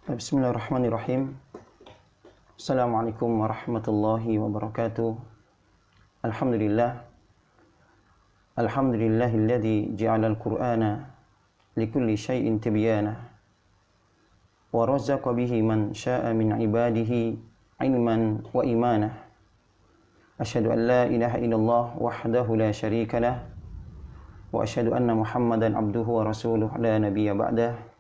Bismillahirrahmanirrahim. Assalamualaikum warahmatullahi wabarakatuh. Alhamdulillah. Alhamdulillahilladzi ja'ala al-Qur'ana likulli syai'in tibyana wa razzaqa bihi man syaa'a min ibadihi ilman wa imanah. Asyhadu an la ilaha illallah wahdahu la syarika lah wa asyhadu anna Muhammadan abduhu wa rasuluh la nabiyya ba'dah.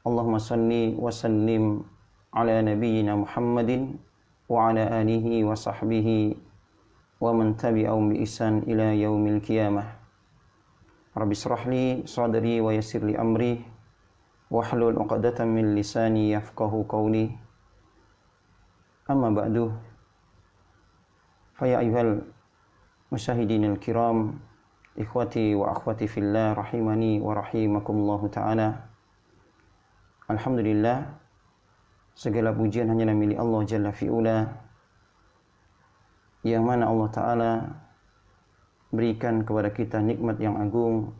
Allahumma salli wa sallim ala nabiyyina Muhammadin wa ala alihi wa sahbihi wa man tabi'ahum bi ihsan ila yaumil qiyamah. Rabbi shrah li sadri wa yassir li amri wahlul 'uqdatam min lisani yafqahu qawli. Amma ba'du. Fa ya ayyuhal musyahidinil kiram, ikhwati wa akhwati fillah rahimani wa rahimakumullah ta'ala. Alhamdulillah, segala pujian hanyalah milik Allah Jalla fi'ula, yang mana Allah Ta'ala berikan kepada kita nikmat yang agung,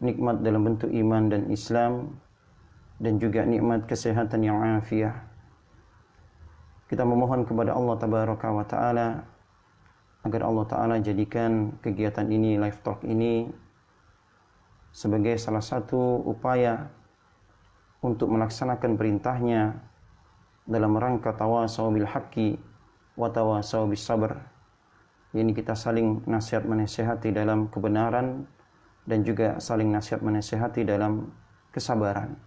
nikmat dalam bentuk iman dan Islam, dan juga nikmat kesehatan yang afiah. Kita memohon kepada Allah Tabaraka wa Ta'ala agar Allah Ta'ala jadikan kegiatan ini, live talk ini, sebagai salah satu upaya untuk melaksanakan perintahnya dalam rangka tawasau bil haqqi wa tawasau bis sabr. Ini kita saling nasihat menasihati dalam kebenaran dan juga saling nasihat menasihati dalam kesabaran.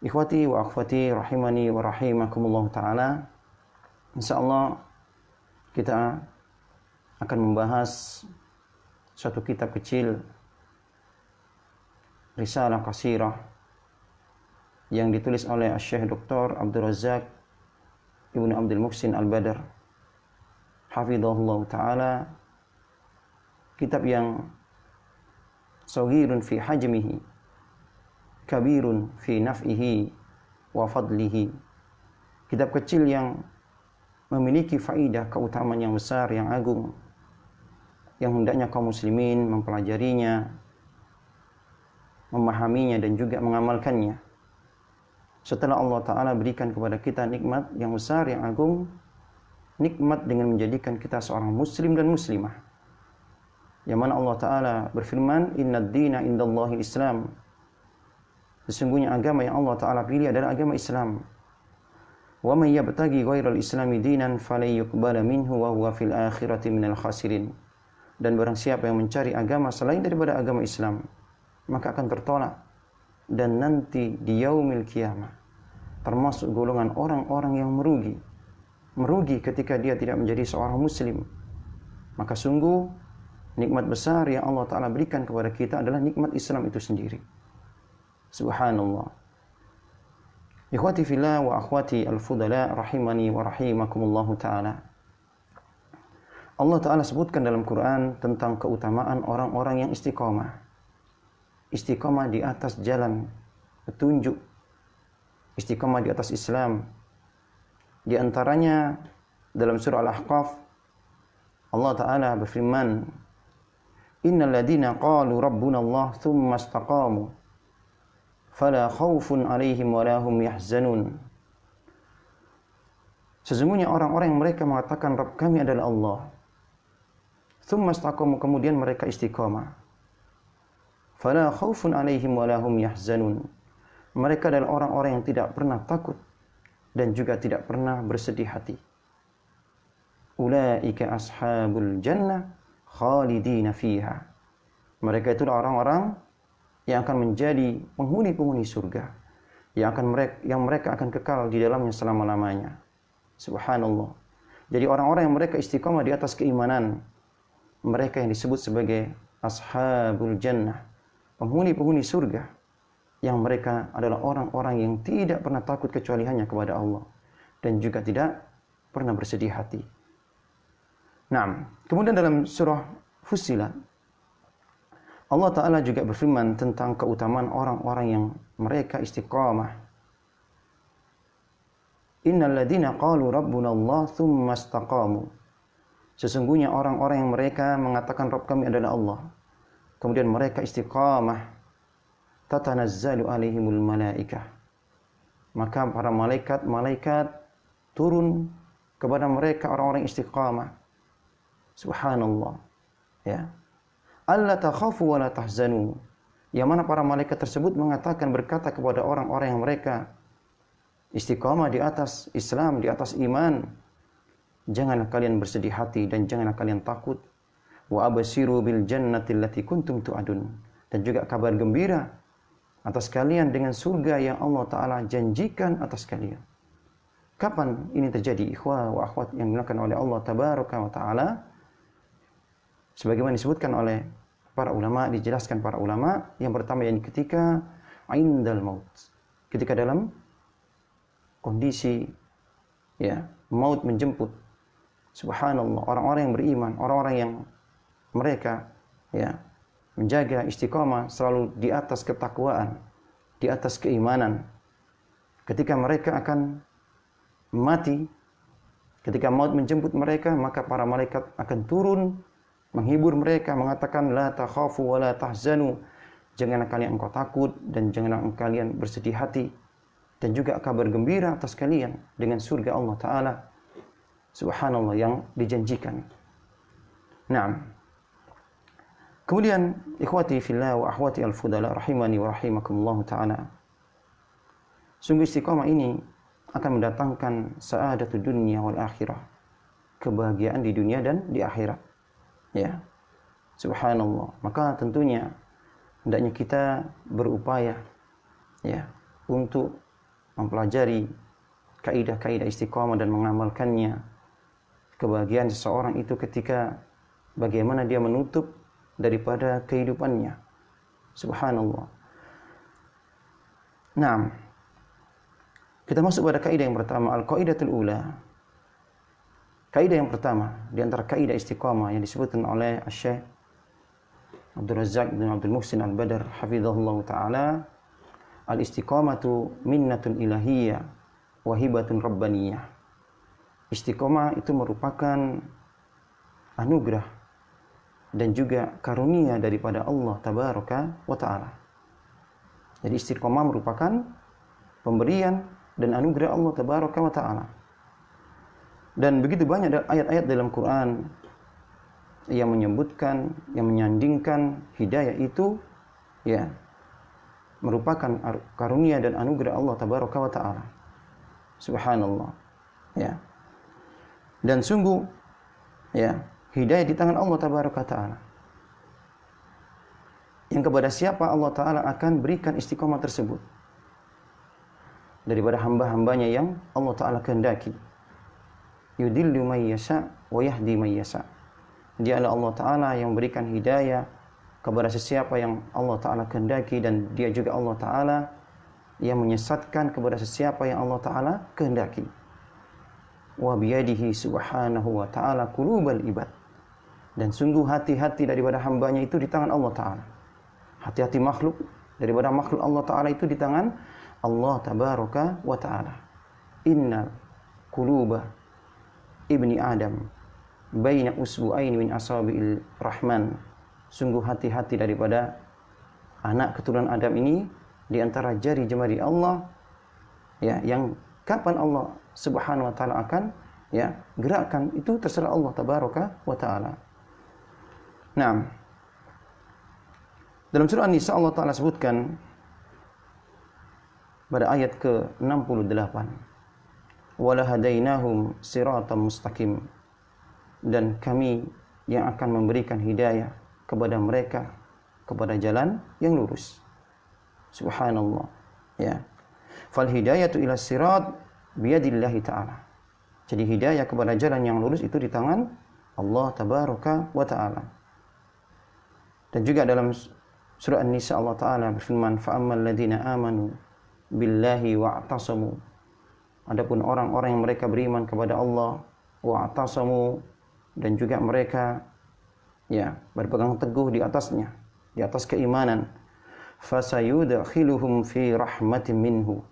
Ikhwati wa akhwati rahimani wa rahimakumullah ta'ala. Insyaallah kita akan membahas suatu kitab kecil, Risalah Qasirah, yang ditulis oleh Syekh Dr. Abdul Razak Ibnu Abdul Muhsin Al-Badr hafizahullah ta'ala. Kitab yang saghirun fi hajmihi, kabirun fi naf'ihi wa fadlihi. Kitab kecil yang memiliki faidah, keutamaan yang besar, yang agung, yang hendaknya kaum muslimin mempelajarinya, memahaminya dan juga mengamalkannya. Setelah Allah Ta'ala berikan kepada kita nikmat yang besar, yang agung, nikmat dengan menjadikan kita seorang muslim dan muslimah, yang mana Allah Ta'ala berfirman, Inna ad-dina indallahi Islam. Sesungguhnya agama yang Allah Ta'ala pilih adalah agama Islam. Wa man yabtaghi ghairal islami dinan falan yuqbala minhu wa huwa fil akhirati minal khasirin. Dan barang siapa yang mencari agama selain daripada agama Islam, maka akan tertolak, dan nanti di yaumil qiyamah termasuk golongan orang-orang yang merugi ketika dia tidak menjadi seorang muslim. Maka sungguh nikmat besar yang Allah Ta'ala berikan kepada kita adalah nikmat Islam itu sendiri. Subhanallah. Ikhwati fillah wa akhwati al-fudala rahimani wa rahimakumullahu ta'ala. Allah Ta'ala sebutkan dalam Quran tentang keutamaan orang-orang yang istiqamah. Istiqamah di atas jalan petunjuk, istiqamah di atas Islam. Di antaranya dalam surah Al-Ahqaf, Allah Ta'ala berfirman, Innal ladina qalu rabbuna Allah thumma istaqamu fala khawfun alaihim wa lahum yahzanun. Sesungguhnya orang-orang yang mereka mengatakan Rabb kami adalah Allah, thumma istaqamu, kemudian mereka istiqamah, fala khaufun alaihim wa lahum yahzanun. Mereka adalah orang-orang yang tidak pernah takut dan juga tidak pernah bersedih hati. Ulaika ashabul jannah khalidina fiha. Mereka itulah orang-orang yang akan menjadi penghuni-penghuni surga, yang mereka akan kekal di dalamnya selama-lamanya. Subhanallah. Jadi orang-orang yang mereka istiqamah di atas keimanan, mereka yang disebut sebagai ashabul jannah, penghuni-penghuni surga, yang mereka adalah orang-orang yang tidak pernah takut kecuali hanya kepada Allah dan juga tidak pernah bersedih hati. Nah, kemudian dalam surah Fussilat, Allah Ta'ala juga berfirman tentang keutamaan orang-orang yang mereka istiqamah. Innal ladzina qalu rabbuna Allah tsumma istaqamu. Sesungguhnya orang-orang yang mereka mengatakan Rabb kami adalah Allah, kemudian mereka istiqamah, tatanazzalu alaihimul malaikah. maka para malaikat turun kepada mereka orang-orang istiqamah. Subhanallah. Ya. Alla takhafu wa la tahzanu. Yang mana para malaikat tersebut berkata kepada orang-orang yang mereka istiqamah di atas Islam, di atas iman, janganlah kalian bersedih hati dan janganlah kalian takut. Wa absiru bil jannati allati kuntum tu'adun. Dan juga kabar gembira atas kalian dengan surga yang Allah Ta'ala janjikan atas kalian. Kapan ini terjadi, ikhwah wa akhwat yang dimuliakan oleh Allah Tabaraka wa Ta'ala? Sebagaimana disebutkan oleh para ulama, dijelaskan para ulama, yang pertama yang ketika indal maut, ketika dalam kondisi maut menjemput. Subhanallah, orang-orang yang beriman, orang-orang yang mereka menjaga istiqamah selalu di atas ketakwaan, di atas keimanan. Ketika mereka akan mati, ketika maut menjemput mereka, maka para malaikat akan turun menghibur mereka, mengatakan la takhafu wa la tahzanu. Janganlah kalian engkau takut dan janganlah kalian bersedih hati, dan juga kabar gembira atas kalian dengan surga Allah Ta'ala. Subhanallah, yang dijanjikan. Naam. Kemudian ikhwati fillah wa akhwati al-fudala rahimani wa rahimakumullah ta'ala. Sungguh istiqamah ini akan mendatangkan sa'adatul dunia wal akhirah. Kebahagiaan di dunia dan di akhirat. Ya. Subhanallah. Maka tentunya hendaknya kita berupaya untuk mempelajari kaidah-kaidah istiqamah dan mengamalkannya. Kebahagiaan seseorang itu ketika bagaimana dia menutup daripada kehidupannya. Subhanallah. Naam. Kita masuk pada kaidah yang pertama, al-qaidatul ula. Kaidah yang pertama di antara kaidah istiqamah yang disebutkan oleh Syekh Abdul Razzaq bin Abdul Muhsin Al-Badr hafizahullah taala, al-istiqamatu minnatun ilahiyyah wa hibatun rabbaniyah. Istiqamah itu merupakan anugerah dan juga karunia daripada Allah Tabaraka wa Ta'ala. Jadi istiqamah merupakan pemberian dan anugerah Allah Tabaraka wa Ta'ala. Dan begitu banyak ayat-ayat dalam Quran yang menyebutkan, yang menyandingkan hidayah itu merupakan karunia dan anugerah Allah Tabaraka wa Ta'ala. Subhanallah. Ya. Dan sungguh hidayah di tangan Allah Tabaraka wa Ta'ala. Yang kepada siapa Allah Ta'ala akan berikan istiqamah tersebut daripada hamba-hambanya yang Allah Ta'ala kehendaki. Yudillu may yasha wa yahdi may yasha. Dia adalah Allah Ta'ala yang memberikan hidayah kepada sesiapa yang Allah Ta'ala kehendaki, dan dia juga Allah Ta'ala yang menyesatkan kepada sesiapa yang Allah Ta'ala kehendaki. Wa biyadihi subhanahu wa ta'ala qulubal ibad. Dan sungguh hati-hati daripada hambanya itu di tangan Allah Ta'ala. Hati-hati makhluk daripada makhluk Allah Ta'ala itu di tangan Allah Tabaraka wa Ta'ala. Inna quluba ibni Adam baina usbu'aini min asabi'il rahman. Sungguh hati-hati daripada anak keturunan Adam ini di antara jari jemari Allah, yang kapan Allah Subhanahu wa Ta'ala akan gerakkan itu terserah Allah Tabaraka wa Ta'ala. Naam. Dalam surah An-Nisa Allah Ta'ala sebutkan pada ayat ke-68, wala hadainahum siratan mustaqim. Dan kami yang akan memberikan hidayah kepada mereka kepada jalan yang lurus. Subhanallah. Fal hidayatu ila sirat biyadillahi ta'ala. Jadi hidayah kepada jalan yang lurus itu di tangan Allah Tabaraka wa Ta'ala. Dan juga dalam surah An-Nisa Allah Ta'ala berfirman, fa'ammal ladina amanu billahi wa'tasamu. Adapun orang-orang yang mereka beriman kepada Allah, wa'tasamu, dan juga mereka berpegang teguh di atasnya, di atas keimanan, fasayudkhiluhum fi rahmatin minhu.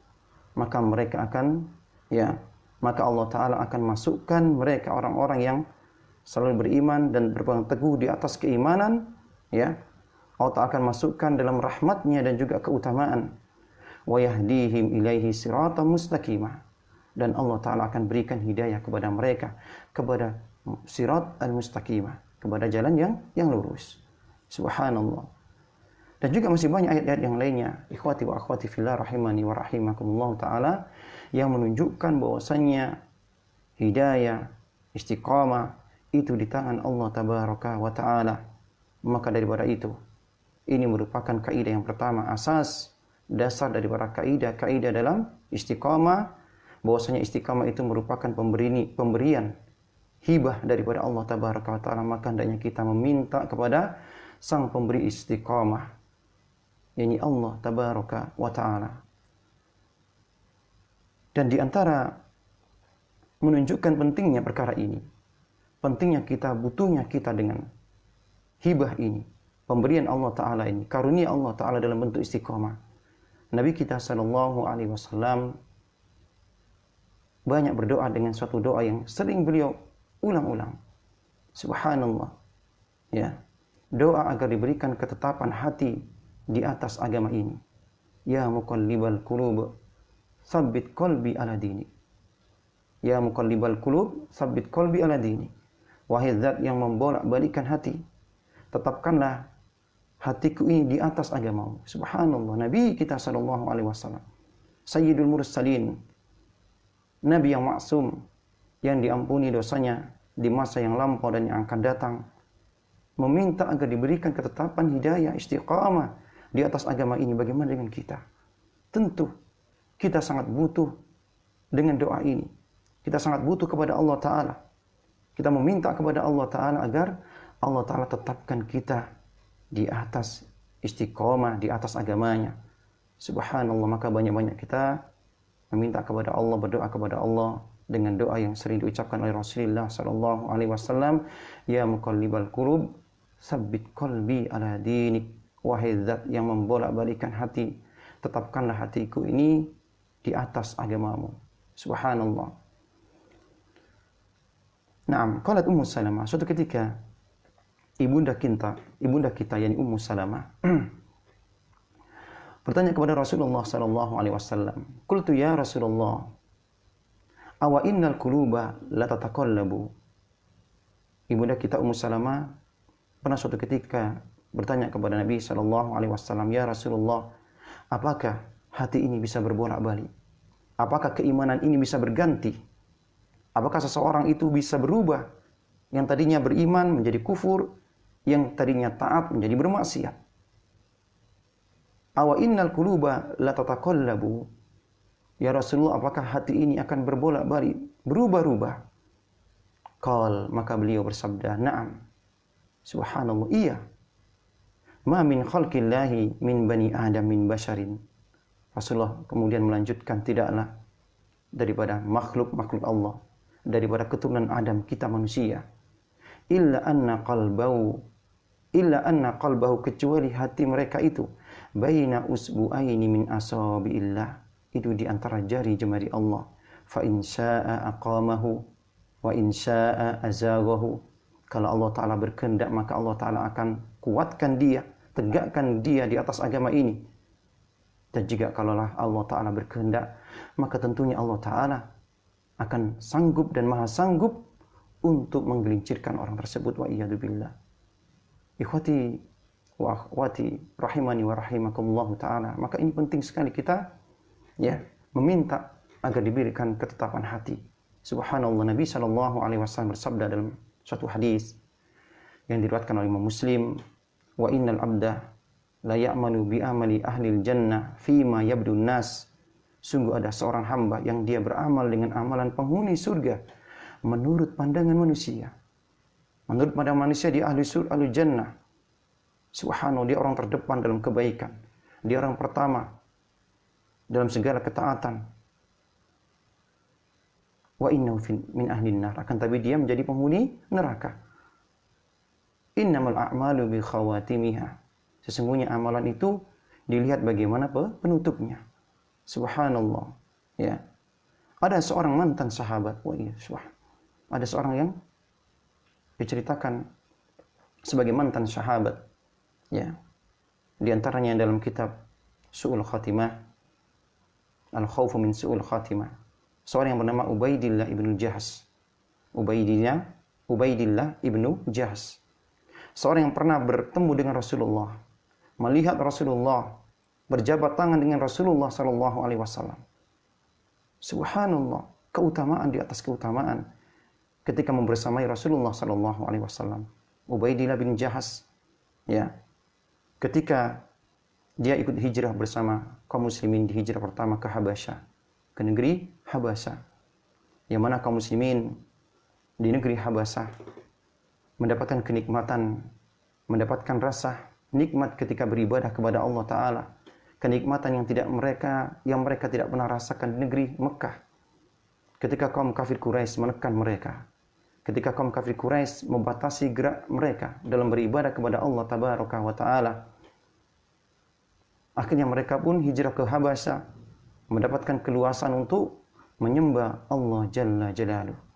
Maka mereka akan maka Allah Ta'ala akan masukkan mereka, orang-orang yang selalu beriman dan berpegang teguh di atas keimanan, Allah Ta'ala akan masukkan dalam rahmatnya dan juga keutamaan. wa yahdihim ilaihi siratan mustaqimah. Dan Allah Ta'ala akan berikan hidayah kepada mereka kepada sirat al-mustaqimah, kepada jalan yang lurus. Subhanallah. Dan juga masih banyak ayat-ayat yang lainnya, ikhwati wa akhwati fillah rahimani wa rahimakumullah ta'ala, yang menunjukkan bahwasannya hidayah, istiqamah itu di tangan Allah tabaraka wa ta'ala. Maka daripada itu, ini merupakan kaidah yang pertama, asas dasar daripada kaidah dalam istiqamah, bahwasanya istiqamah itu merupakan pemberian hibah daripada Allah tabaraka wa ta'ala. Maka hendaknya kita meminta kepada sang pemberi istiqamah, yakni Allah tabaraka wa ta'ala. Dan di antara menunjukkan pentingnya perkara ini, pentingnya kita, butuhnya kita dengan hibah ini, pemberian Allah Ta'ala ini, karunia Allah Ta'ala dalam bentuk istiqamah. Nabi kita sallallahu alaihi wasallam banyak berdoa dengan suatu doa yang sering beliau ulang-ulang. Subhanallah. Ya. Doa agar diberikan ketetapan hati di atas agama ini. Ya muqallibal qulub, tsabbit qalbi ala dini. Ya muqallibal qulub, tsabbit qalbi ala dini. Wahai zat yang membolak-balikan hati, tetapkanlah hatiku ini di atas agamamu. Subhanallah. Nabi kita sallallahu alaihi wasallam, sayyidul mursalin, nabi yang maksum, yang diampuni dosanya di masa yang lampau dan yang akan datang, meminta agar diberikan ketetapan hidayah istiqamah di atas agama ini. Bagaimana dengan kita? Tentu kita sangat butuh dengan doa ini. Kita sangat butuh kepada Allah Ta'ala. Kita meminta kepada Allah Ta'ala agar Allah Ta'ala tetapkan kita di atas istiqamah, di atas agamanya. Subhanallah. Maka banyak-banyak kita meminta kepada Allah, berdoa kepada Allah dengan doa yang sering diucapkan oleh Rasulullah sallallahu alaihi wasallam, ya muqallibal qulub, tsabbit qalbi ala dinik. Wahai zat yang membolak-balikan hati, tetapkanlah hatiku ini di atas agamamu. Subhanallah. Naam, qalat Ummu Salamah, suatu ketika ibunda kita yakni Ummu Salamah bertanya kepada Rasulullah sallallahu alaihi wasallam, "Qultu ya Rasulullah, awa innal quluba la tataqallabu?" Ibunda kita Ummu Salamah pernah suatu ketika bertanya kepada Nabi sallallahu alaihi wasallam, "Ya Rasulullah, apakah hati ini bisa berbolak-balik? Apakah keimanan ini bisa berganti? Apakah seseorang itu bisa berubah? Yang tadinya beriman menjadi kufur, yang tadinya taat menjadi bermaksiat. Awa innal quluba la tataqallabu?" Ya Rasulullah, apakah hati ini akan berbolak-balik, berubah-ubah? Qal, maka beliau bersabda, "Na'am." Subhanallah, iya. Ma min khalqillahi min bani Adam min basharin. Rasulullah kemudian melanjutkan, tidaklah daripada makhluk-makhluk Allah, daripada keturunan Adam kita manusia, illa anna qalbahu, kecuali hati mereka itu baina usbu'aini min asabiillah, itu di antara jari jemari Allah. Fa in syaa'a aqamahu wa in syaa'a azaghahu. Kalau Allah Ta'ala berkehendak, maka Allah Ta'ala akan kuatkan dia, tegakkan dia di atas agama ini. Dan jika kalaulah Allah Ta'ala berkehendak, maka tentunya Allah Ta'ala akan sanggup dan maha sanggup untuk menggelincirkan orang tersebut. Wa iyyadubillah. Ikhwati wa akhwati rahimani wa rahimakumullah ta'ala. Maka ini penting sekali kita meminta agar diberikan ketetapan hati. Subhanallah, Nabi sallallahu alaihi wasallam bersabda dalam suatu hadis yang diriwayatkan oleh Imam Muslim, "Wa innal abda la ya'malu bi amali ahlil jannah fima yabdun nas." Sungguh ada seorang hamba yang dia beramal dengan amalan penghuni surga menurut pandangan manusia. Menurut pandangan manusia dia ahli surga, ahli jannah. Subhanallah, dia orang terdepan dalam kebaikan. Dia orang pertama dalam segala ketaatan. Wa innahu min ahlin nar, akan tapi dia menjadi penghuni neraka. Innamal a'malu bi khawatimiha. Sesungguhnya amalan itu dilihat bagaimana penutupnya. Subhanallah. Ya. Ada seorang mantan sahabat, ada seorang yang diceritakan sebagai mantan sahabat. Ya. Di antaranya dalam kitab Su'ul Khatimah Al-khawfu min su'ul khatimah. Seorang yang bernama Ubaidillah ibnu Jahas. Ubaidillah ibnu Jahas. Seorang yang pernah bertemu dengan Rasulullah, melihat Rasulullah, berjabat tangan dengan Rasulullah sallallahu alaihi wasallam. Subhanallah, keutamaan di atas keutamaan ketika membersamai Rasulullah sallallahu alaihi wasallam. Ubaidillah bin Jahas, ya, ketika dia ikut hijrah bersama kaum muslimin di hijrah pertama ke Habasyah, ke negeri Habasyah, yang mana kaum muslimin di negeri Habasyah mendapatkan kenikmatan, mendapatkan rasa nikmat ketika beribadah kepada Allah Ta'ala, kenikmatan yang mereka tidak pernah rasakan di negeri Mekah. Ketika kaum kafir Quraisy menekan mereka, ketika kaum kafir Quraisy membatasi gerak mereka dalam beribadah kepada Allah Tabaraka wa Ta'ala, akhirnya mereka pun hijrah ke Habasyah, mendapatkan keluasan untuk menyembah Allah Jalla Jalaluh.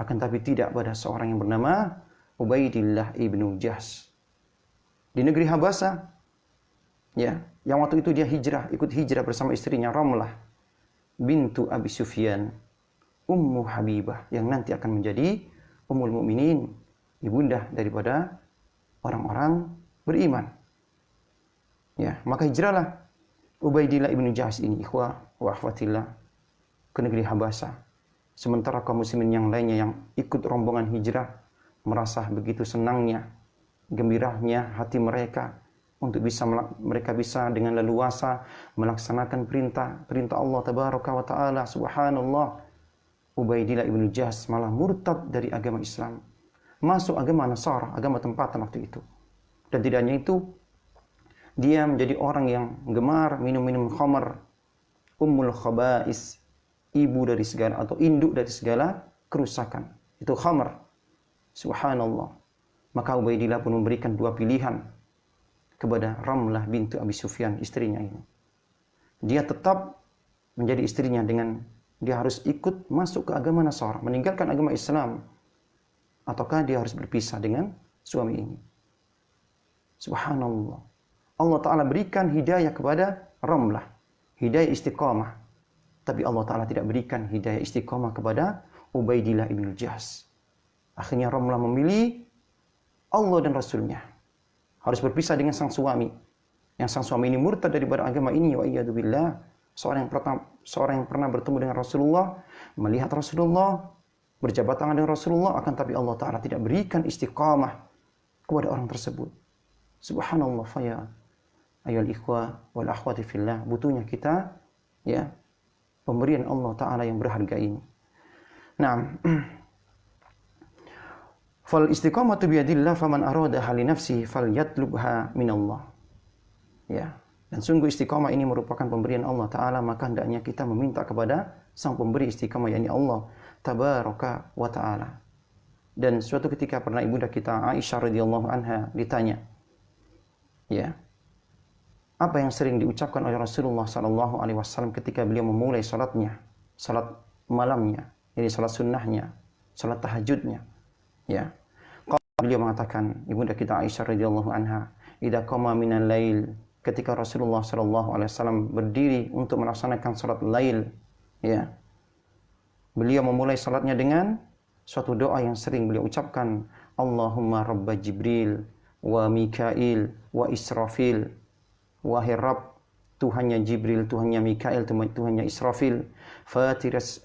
Akan tapi tidak pada seorang yang bernama Ubaidillah ibnu Jahas. Di negeri Habasyah, ya, yang waktu itu dia ikut hijrah bersama istrinya Ramlah bintu Abi Sufyan, Ummu Habibah, yang nanti akan menjadi Ummul Mukminin, ibunda daripada orang-orang beriman. Ya, maka hijrahlah Ubaidillah ibnu Jahas ini, ikhwah wa akhwatillah, ke negeri Habasyah. Sementara kaum muslimin yang lainnya yang ikut rombongan hijrah merasa begitu senangnya, gembiranya hati mereka untuk mereka bisa dengan leluasa melaksanakan perintah Allah Tabaraka wa Ta'ala. Subhanallah, Ubaidillah ibnu Jahas malah murtad dari agama Islam, masuk agama Nasara, agama tempatan waktu itu. Dan tidak hanya itu, dia menjadi orang yang gemar minum-minum khamar, ummul khaba'is, ibu dari segala atau induk dari segala kerusakan. Itu khamar. Subhanallah. Maka Ubaidillah pun memberikan dua pilihan kepada Ramlah bintu Abi Sufyan, istrinya ini. Dia tetap menjadi istrinya dengan dia harus ikut masuk ke agama Nasara, meninggalkan agama Islam, ataukah dia harus berpisah dengan suami ini. Subhanallah. Allah Ta'ala berikan hidayah kepada Ramlah, hidayah istiqamah. Tapi Allah Ta'ala tidak berikan hidayah istiqamah kepada Ubaidillah ibnu Jahas. Akhirnya Ramlah memilih Allah dan Rasulnya. Harus berpisah dengan sang suami. Yang sang suami ini murtad daripada agama ini. Wa iyadu billah. Seorang yang pernah bertemu dengan Rasulullah, melihat Rasulullah, berjabat tangan dengan Rasulullah, akan tapi Allah Ta'ala tidak berikan istiqamah kepada orang tersebut. Subhanallah, faya ayyuhal ikhwah wal akhwati fillah. Butuhnya kita, ya, pemberian Allah Ta'ala yang berharga ini. Nah, fal istiqamatu biyadillah faman arada hali nafsihi falyatlubha minallah. Ya, dan sungguh istiqamah ini merupakan pemberian Allah Ta'ala, maka hendaknya kita meminta kepada sang pemberi istiqamah, yakni Allah Tabaraka wa Ta'ala. Dan suatu ketika pernah ibunda kita Aisyah radhiyallahu anha ditanya, ya, apa yang sering diucapkan oleh Rasulullah sallallahu alaihi wasallam ketika beliau memulai salatnya, salat malamnya, ini salat sunnahnya, salat tahajudnya, ya. Beliau mengatakan, ibunda kita Aisyah radhiyallahu anha, idza qama minal lail, ketika Rasulullah sallallahu alaihi wasallam berdiri untuk melaksanakan salat lail, ya, beliau memulai salatnya dengan suatu doa yang sering beliau ucapkan, Allahumma rabba Jibril wa Mikail wa Israfil. Wahai Rabb, Tuhannya Jibril, Tuhannya Mikail, Tuhannya Israfil, Fatiras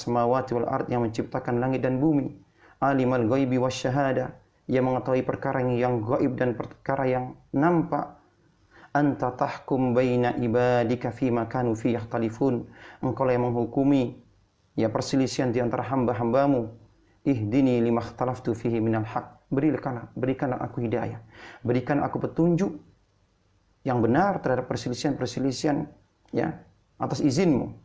samawati wal ard, yang menciptakan langit dan bumi, Alimal ghaibi wasyahada, yang mengetahui perkara yang gaib dan perkara yang nampak, Anta tahkum baina ibadika fima kanu fi yakhtalifun, engkau yang menghukumi ya perselisihan di antara hamba-hambamu, Ihdini lima ikhtalaftu fihi minal haq, berikanlah aku hidayah, berikan aku petunjuk yang benar terhadap perselisihan-perselisihan, ya, atas izinmu.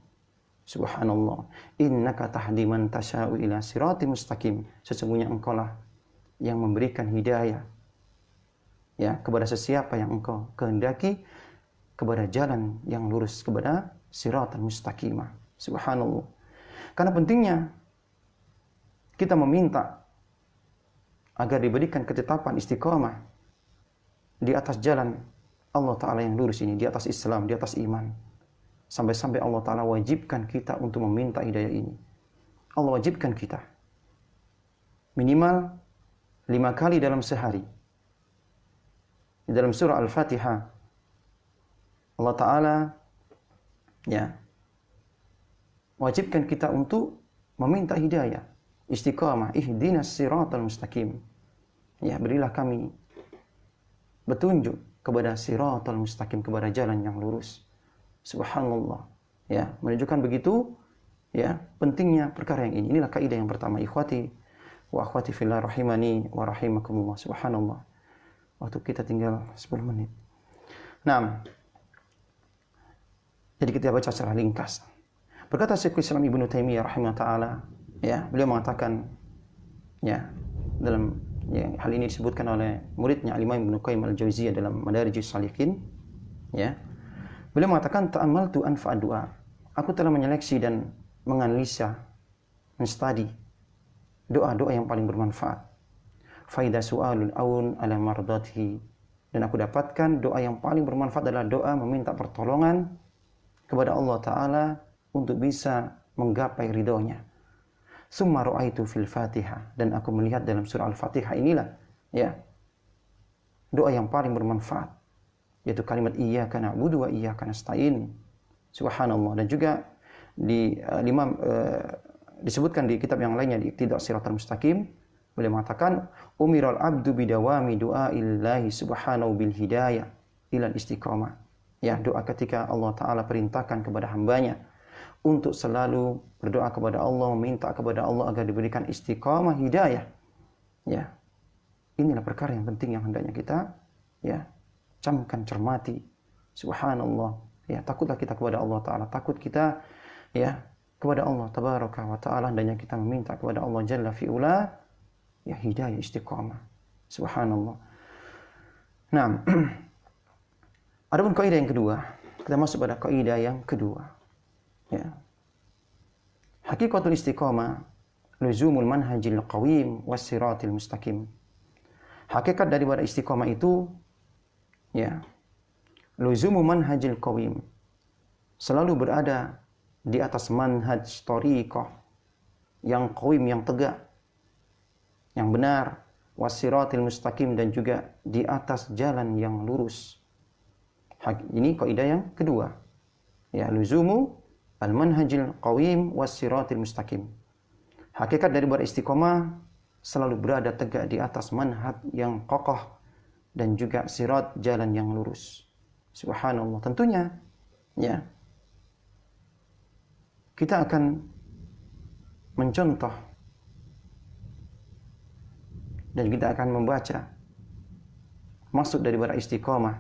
Subhanallah. Innaka tahdi man tasya'u ila siratim mustaqim. Sesungguhnya engkau lah yang memberikan hidayah, ya, kepada sesiapa yang engkau kehendaki kepada jalan yang lurus, kepada siratal mustaqimah. Subhanallah. Karena pentingnya kita meminta agar diberikan ketetapan istiqamah di atas jalan Allah Ta'ala yang lurus ini, di atas Islam, di atas iman. Sampai-sampai Allah Ta'ala wajibkan kita untuk meminta hidayah ini. Allah wajibkan kita minimal 5 kali dalam sehari. Di dalam surah Al-Fatihah Allah Ta'ala wajibkan kita untuk meminta hidayah, istiqamah, ihdinas siratal mustaqim. Berilah kami petunjuk kepada siratal mustaqim, kepada jalan yang lurus. Subhanallah. Menunjukkan begitu pentingnya perkara yang ini. Inilah kaidah yang pertama, ikhwati wa akhwati fillah rahimani wa rahimakumullah. Subhanallah. Waktu kita tinggal 10 menit. Nah, jadi kita baca secara ringkas. Berkata Syekhul Islam Ibnu Taimiyah rahimahullah taala, beliau mengatakan dalam hal ini disebutkan oleh muridnya Al-Imam Ibnu Qayyim Al-Jauziyah dalam Madarijus Shalihin, beliau mengatakan ta'ammaltu anfa doa. Aku telah menyeleksi dan menganalisa, menstudi doa-doa yang paling bermanfaat. Faida su'alul aun ala mardatihi. Dan aku dapatkan doa yang paling bermanfaat adalah doa meminta pertolongan kepada Allah Ta'ala untuk bisa menggapai ridhonya. Summa ra'aitu fil Fatihah. Dan aku melihat dalam surah Al-Fatihah inilah doa yang paling bermanfaat, yaitu kalimat iyyaka na'budu wa iyyaka nasta'in. Subhanallah. Dan juga disebutkan di kitab yang lainnya di Iqtidas Siratal Mustaqim, beliau mengatakan umiral abdu bidawami du'aillahi subhanahu bil hidayah ilal istiqamah. Doa ketika Allah Ta'ala perintahkan kepada hambanya untuk selalu berdoa kepada Allah, meminta kepada Allah agar diberikan istiqamah, hidayah. Inilah perkara yang penting yang hendaknya kita camkan, cermati. Subhanallah. Takutlah kita kepada Allah Ta'ala. Takut kita kepada Allah Tabaraka wa Ta'ala. Hendaknya kita meminta kepada Allah Jalla fi'ula hidayah, istiqamah. Subhanallah. Nah, adapun kaidah yang kedua, kita masuk pada kaidah yang kedua. Hakikatul istiqamah luzumul manhajil qawim wassiratil mustaqim. Hakikat daripada istiqamah itu luzumul manhajil qawim, selalu berada di atas manhaj thariqah yang qawim, yang tegak, yang benar, wassiratil mustaqim, dan juga di atas jalan yang lurus. Ini kaidah yang kedua. Luzumu al-manhajil qawim wassiratil mustaqim. Hakikat daripada istiqamah selalu berada tegak di atas manhaj yang kokoh dan juga sirat, jalan yang lurus. Subhanallah. Tentunya kita akan mencontoh dan kita akan membaca maksud daripada istiqamah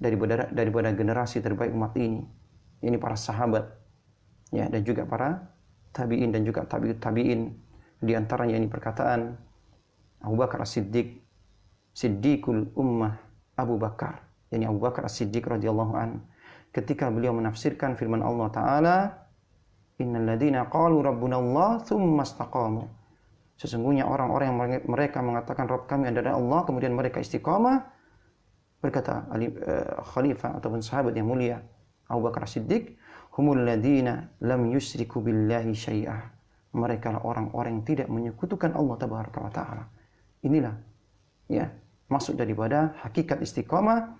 daripada generasi terbaik umat ini para sahabat dan juga para tabi'in dan juga tabi'in. Di antaranya ini perkataan Abu Bakar As-Siddiq, Siddiqul Ummah Abu Bakar, Abu Bakar As-Siddiq radhiyallahu an, ketika beliau menafsirkan firman Allah Ta'ala, innal ladzina qalu rabbuna Allah tsumma istaqamu. Sesungguhnya orang-orang yang mereka mengatakan Rabb kami adalah Allah, kemudian mereka istiqamah. Berkata khalifah ataupun sahabat yang mulia Abu Bakar As-Siddiq, humul ladzina lam yusriku billahi syai'ah. Mereka lah orang-orang yang tidak menyekutukan Allah Tabaraka wa Ta'ala. Inilah maksud daripada hakikat istiqamah.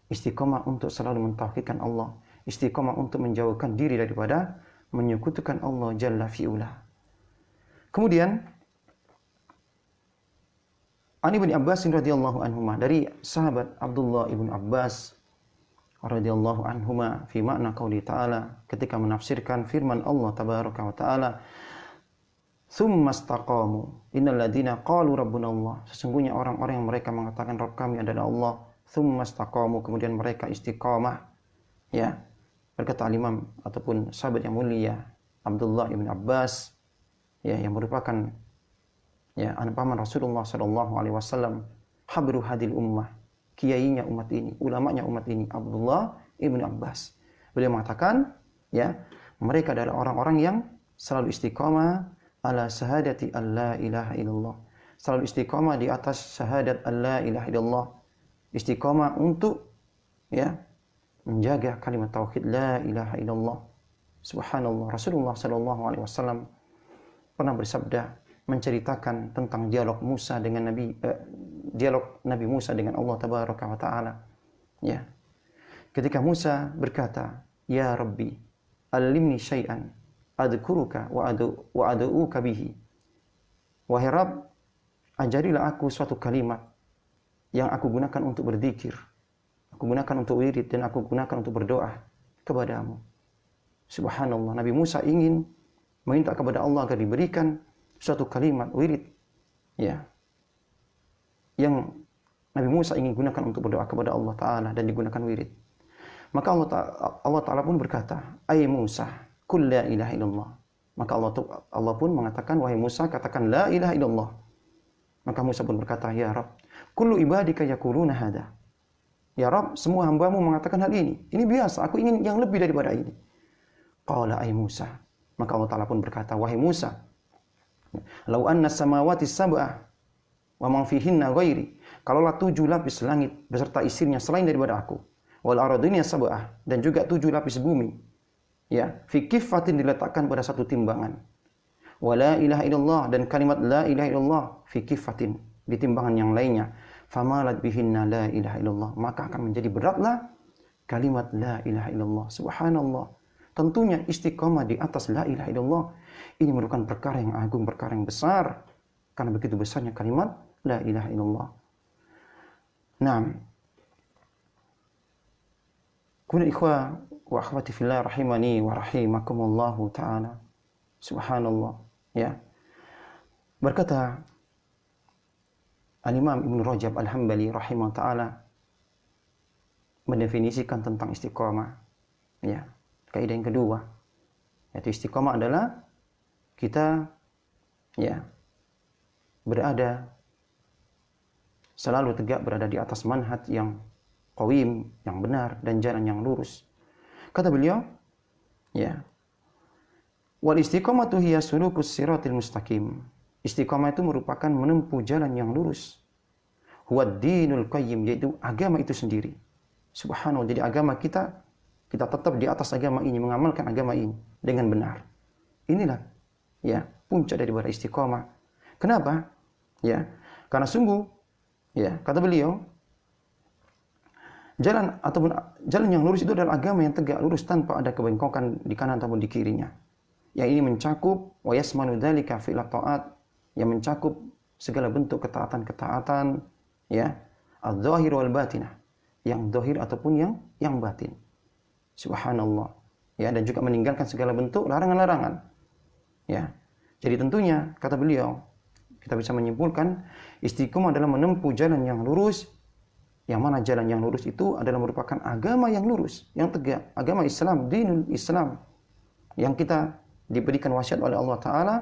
Istiqamah untuk selalu mentauhidkan Allah, istiqamah untuk menjauhkan diri daripada menyekutukan Allah Jalla fi'ula. Kemudian Ani bin Abbas radhiyallahu anhuma, dari sahabat Abdullah ibn Abbas radhiyallahu anhuma, fi makna qauli ta'ala, ketika menafsirkan firman Allah Tabaraka wa Ta'ala, tsumma istaqamu innal ladzina qalu rabbuna Allah. Sesungguhnya orang-orang yang mereka mengatakan Rabb kami adalah Allah, tsumma istaqamu, kemudian mereka istiqamah. Berkata Imam ataupun sahabat yang mulia Abdullah ibn Abbas, yang merupakan anak paman Rasulullah sallallahu alaihi wasallam, habru hadil ummah, kiainya umat ini, ulamanya umat ini, Abdullah ibn Abbas. Beliau mengatakan, mereka adalah orang-orang yang selalu istiqamah ala syahadati alla ilaha illallah. Selalu istiqamah di atas syahadat alla ilaha illallah. Istiqamah untuk menjaga kalimat tauhid la ilaha illallah. Subhanallah, Rasulullah sallallahu alaihi wasallam pernah bersabda menceritakan tentang dialog Nabi Musa dengan Allah tabaraka wa taala. Ya. Ketika Musa berkata, "Ya Rabbi, allimni syai'an adkuruka wa adu'uka bihi." Wahai Rabb, ajarilah aku suatu kalimat yang aku gunakan untuk berzikir, aku gunakan untuk wirid, dan aku gunakan untuk berdoa kepadamu. Subhanallah, Nabi Musa ingin meminta kepada Allah agar diberikan suatu kalimat wirid, ya, yang Nabi Musa ingin gunakan untuk berdoa kepada Allah Ta'ala dan digunakan wirid. Maka Allah Ta'ala pun berkata, "Ai Musa, qul la ilaha illallah." Maka Allah pun mengatakan, "Wahai Musa, katakan la ilaha illallah." Maka Musa pun berkata, "Ya Rabb, kullu ibadika yaquluna hada." Ya Rabb, semua hambamu mengatakan hal ini. Ini biasa, aku ingin yang lebih daripada ini. Qala ay Musa. Maka Allah Ta'ala pun berkata, "Wahai Musa, lau anna samawati sab'ah wa man fihinna ghairi." Kalaulah 7 lapis langit beserta isinya selain daripada aku, wal ardina sab'ah, dan juga 7 lapis bumi, ya, fi kiffatin diletakkan pada satu timbangan. Wa la ilaha illallah, dan kalimat la ilaha illallah fi kiffatin di timbangan yang lainnya. Famalat bihinna la ilaha illallah, maka akan menjadi beratlah kalimat la ilaha illallah. Subhanallah. Tentunya istiqamah di atas la ilaha illallah ini merupakan perkara yang agung, perkara yang besar, karena begitu besarnya kalimat la ilaha illallah. Naam. Kuna ikhwah wa akhwati fillah rahimani wa rahimakumullahu ta'ala. Subhanallah. Ya. Berkata Al-Imam Ibn Rajab Al-Hambali rahimahullah ta'ala mendefinisikan tentang istiqamah. Ya. Kaidah yang kedua, yaitu istiqamah adalah kita, ya, berada selalu tegak berada di atas manhaj yang qawim, yang benar, dan jalan yang lurus. Kata beliau, ya, wal istiqamatu hiya sulukus siratil mustaqim. Istiqamah itu merupakan menempuh jalan yang lurus. Huwad dinul qayyim, yaitu agama itu sendiri. Subhanallah, jadi agama kita tetap di atas agama ini, mengamalkan agama ini dengan benar. Inilah, ya, puncak daripada istiqamah. Kenapa? Ya, karena sungguh, ya, kata beliau, jalan yang lurus itu adalah agama yang tegak lurus tanpa ada kebengkokan di kanan ataupun di kirinya. Yang ini mencakup wa yasmanu dzalika fi'l ta'at, yang mencakup segala bentuk ketaatan-ketaatan, ya, adz-dzahir wal batinah, yang zahir ataupun yang batin. Subhanallah. Ya, dan juga meninggalkan segala bentuk larangan-larangan. Ya. Jadi tentunya kata beliau, kita bisa menyimpulkan istiqomah adalah menempuh jalan yang lurus, yang mana jalan yang lurus itu adalah merupakan agama yang lurus, yang tegak, agama Islam, dinul Islam, yang kita diberikan wasiat oleh Allah Ta'ala,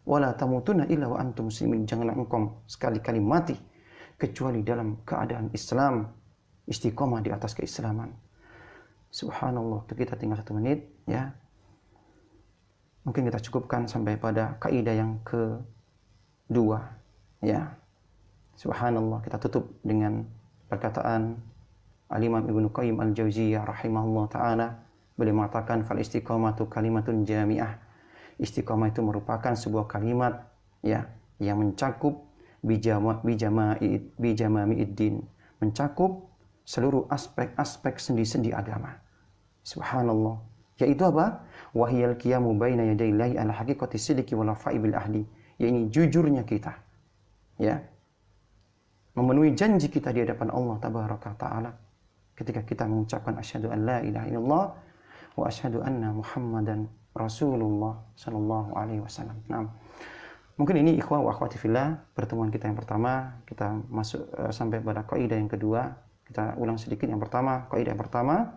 wala tamutunna illa wa antum muslimin, janganlah engkau sekali-kali mati kecuali dalam keadaan Islam, istiqomah di atas keislaman. Subhanallah, waktu kita tinggal 1 menit, ya. Mungkin kita cukupkan sampai pada kaidah yang kedua, ya. Subhanallah, kita tutup dengan perkataan Al-Imam Ibnu Qayyim Al-Jauziyah rahimahullah ta'ala. Beliau mengatakan, fal istiqamatu kalimatun jami'ah. Istiqamah itu merupakan sebuah kalimat, ya, yang mencakup bijama'id din, mencakup seluruh aspek-aspek sendi-sendi agama. Subhanallah. Yaitu apa? Wahiyal qiyamu baina yadayillahi ala haqiqati sidqi wal wafa'i bil ahdi. Yaitu jujurnya kita, ya, memenuhi janji kita di hadapan Allah tabaraka taala ketika kita mengucapkan asyhadu an la ilaha illallah wa asyhadu anna Muhammadan Rasulullah sallallahu alaihi wasallam. Nah, mungkin ini ikhwah wa akhwati fillah, pertemuan kita yang pertama, kita masuk sampai pada kaidah yang kedua. Kita ulang sedikit yang pertama, kaidah yang pertama,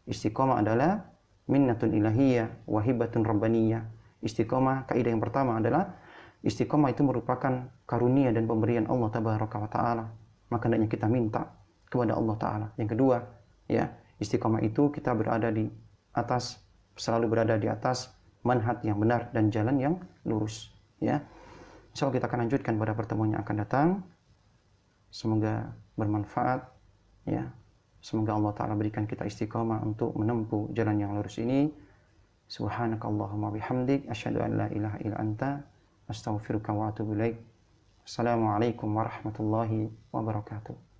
istiqomah adalah minnatun ilahiyah wa hibatun rabbaniyah. Istiqomah, kaidah yang pertama adalah istiqomah itu merupakan karunia dan pemberian Allah tabaraka wa taala. Maka hendaknya kita minta kepada Allah taala. Yang kedua, ya, istiqomah itu kita berada di atas, selalu berada di atas manhaj yang benar dan jalan yang lurus, ya. Insyaallah kita akan lanjutkan pada pertemuan yang akan datang. Semoga bermanfaat, ya. Semoga Allah Ta'ala berikan kita istiqamah untuk menempuh jalan yang lurus ini. Subhanakallahumma bihamdik, asyhadu an la ilaha illa anta, astaghfiruka wa atubu ilaik. Assalamualaikum warahmatullahi wabarakatuh.